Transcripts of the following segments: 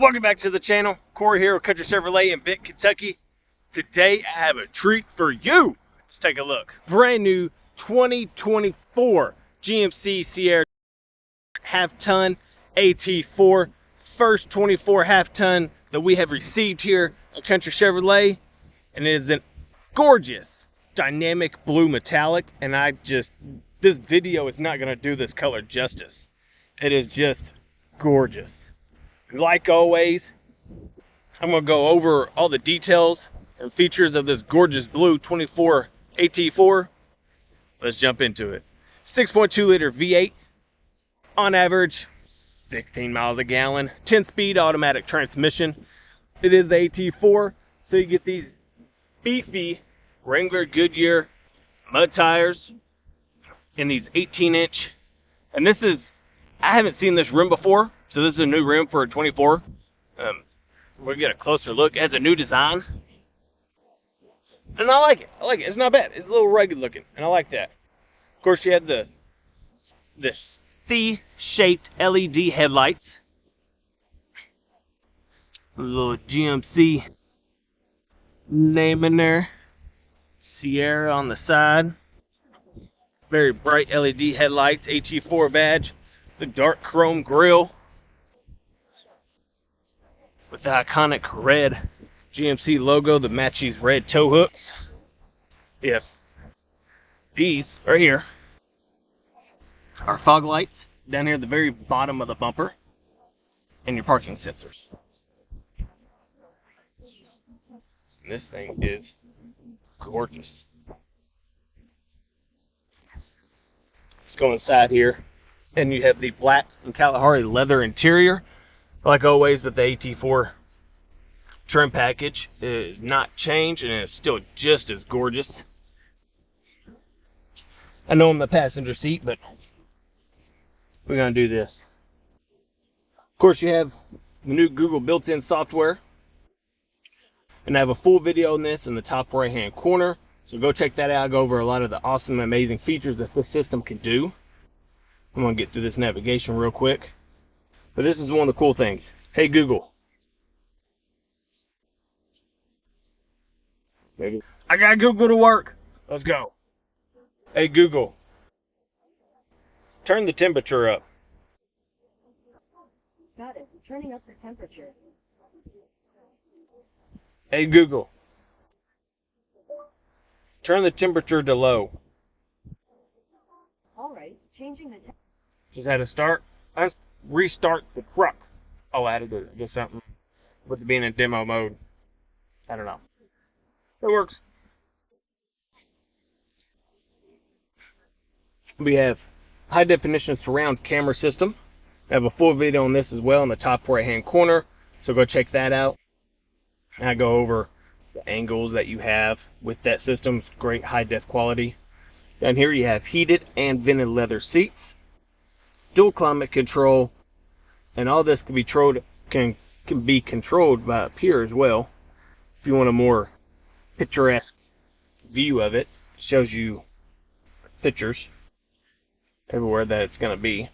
Welcome back to the channel. Corey here with Country Chevrolet in Benton, Kentucky. Today I have a treat for you. Let's take a look. Brand new 2024 GMC Sierra half-ton AT4. First 24 half-ton that we have received here at Country Chevrolet. And it is a gorgeous dynamic blue metallic. And this video is not going to do this color justice. It is just gorgeous. Like always, I'm going to go over all the details and features of this gorgeous blue 24 AT4. Let's jump into it. 6.2 liter V8, on average 16 miles a gallon, 10-speed automatic transmission. It is the AT4, so you get these beefy Wrangler Goodyear mud tires in these 18-inch. And this is, I haven't seen this rim before. So this is a new rim for a 24. We'll get a closer look. It has a new design. And I like it. It's not bad. It's a little rugged looking. And I like that. Of course, you have the C-shaped LED headlights. A little GMC name in there. Sierra on the side. Very bright LED headlights. AT4 badge. The dark chrome grille with the iconic red GMC logo that matches red tow hooks. If these right here are fog lights down here at the very bottom of the bumper, and your parking sensors. And this thing is gorgeous. Let's go inside here, and you have the black and Kalahari leather interior. Like always with the AT4 trim package, it is not changed and it's still just as gorgeous. I know I'm the passenger seat, but we're going to do this. Of course, you have the new Google built-in software. And I have a full video on this in the top right-hand corner. So go check that out. I'll go over a lot of the awesome, amazing features that this system can do. I'm going to get through this navigation real quick. But this is one of the cool things. Hey Google. Maybe. I got Google to work. Let's go. Hey Google. Turn the temperature up. Got it. Turning up the temperature. Hey Google. Turn the temperature to low. Alright, changing the temperature. Just had to start. Let's restart the truck. Oh, I had to do something with it being in demo mode. I don't know. It works. We have high definition surround camera system. I have a full video on this as well in the top right hand corner. So go check that out. I go over the angles that you have with that system. It's great high def quality. Down here you have heated and vented leather seats. Dual climate control, and all this can be controlled by up here as well. If you want a more picturesque view of it, it shows you pictures everywhere that it's going to be.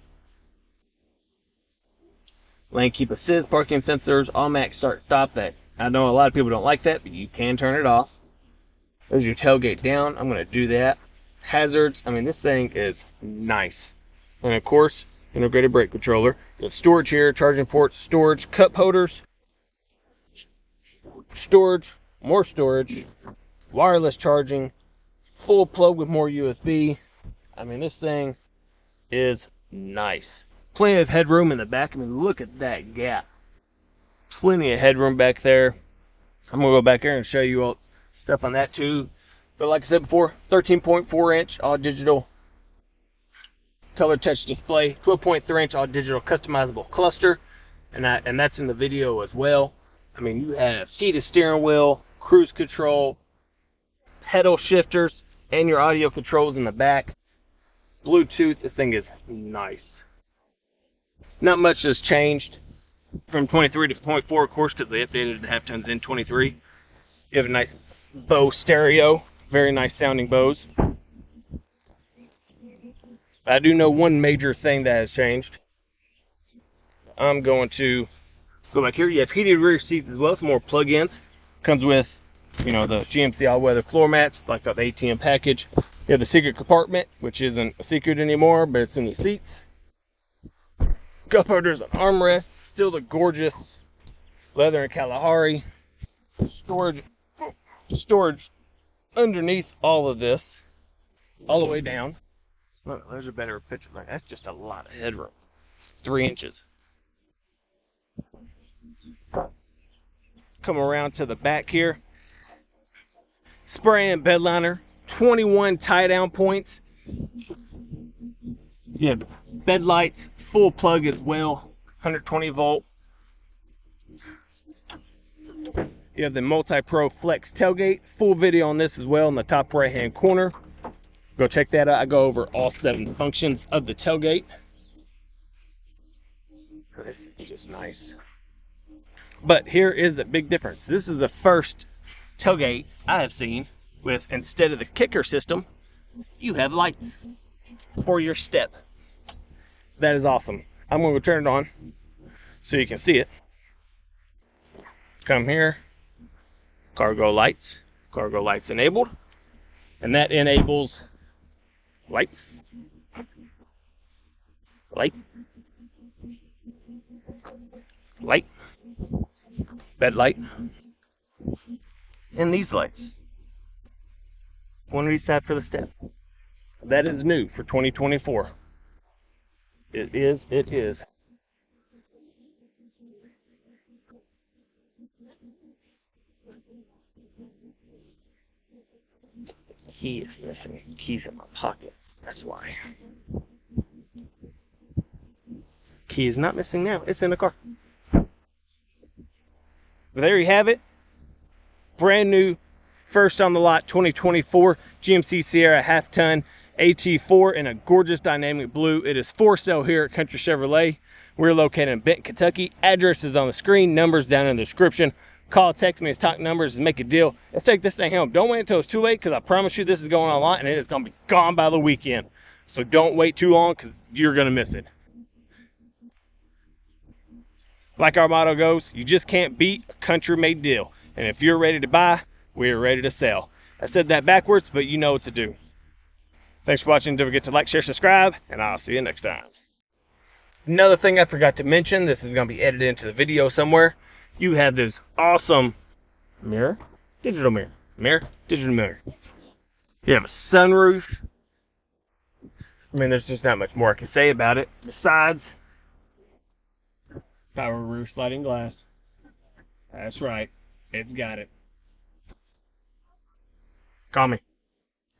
Lane keep assist, parking sensors, automatic start stop. That I know a lot of people don't like that, but you can turn it off. There's your tailgate down. I'm going to do that. Hazards. I mean, this thing is nice. And of course, integrated brake controller. You have storage here, charging ports, storage, cup holders, storage, more storage, wireless charging, full plug with more USB. I mean, this thing is nice. Plenty of headroom in the back. I mean, look at that gap. Plenty of headroom back there. I'm going to go back there and show you all stuff on that too. But like I said before, 13.4 inch all digital color touch display, 12.3 inch all digital customizable cluster, and that's in the video as well. I mean, you have heated steering wheel, cruise control, pedal shifters, and your audio controls in the back. Bluetooth. This thing is nice. Not much has changed from 23 to 24, of course, because they updated the half tons in 23. You have a nice Bose stereo, very nice sounding Bose. I do know one major thing that has changed. I'm going to Go back here. You have heated rear seats as well. Some more plug-ins. Comes with, you know, the GMC all-weather floor mats, like the ATM package. You have the secret compartment, which isn't a secret anymore, but it's in the seats. Cup holders, an armrest. Still the gorgeous leather and Kalahari. Storage underneath all of this, all the way down. Look, there's a better picture. Like, that's just a lot of headroom. 3 inches. Come around to the back here. Spray and bed liner. 21 tie-down points. You have bed lights, full plug as well. 120 volt. You have the Multi-Pro Flex tailgate. Full video on this as well in the top right-hand corner. Go check that out. I go over all 7 functions of the tailgate. It's just nice. But here is the big difference. This is the first tailgate I have seen with, instead of the kicker system, you have lights for your step. That is awesome. I'm going to turn it on so you can see it. Come here. Cargo lights enabled, and that enables light, bed light, and these lights. One on each side for the step. That is new for 2024. It is. Key is missing. Key's in my pocket. That's why. Key is not missing now. It's in the car. But there you have it. Brand new, first on the lot 2024 GMC Sierra half-ton AT4 in a gorgeous dynamic blue. It is for sale here at Country Chevrolet. We're located in Benton, Kentucky. Address is on the screen. Numbers down in the description. Call, text me, talk numbers, and make a deal. Let's take this thing home. Don't wait until it's too late, because I promise you this is going on a lot, and it is going to be gone by the weekend. So don't wait too long, because you're going to miss it. Like our motto goes, you just can't beat a country-made deal. And if you're ready to buy, we're ready to sell. I said that backwards, but you know what to do. Thanks for watching. Don't forget to like, share, subscribe, and I'll see you next time. Another thing I forgot to mention, this is going to be edited into the video somewhere. You have this awesome mirror, digital mirror, digital mirror. You have a sunroof. I mean, there's just not much more I can say about it. The sides, power roof sliding glass. That's right, it's got it. Call me.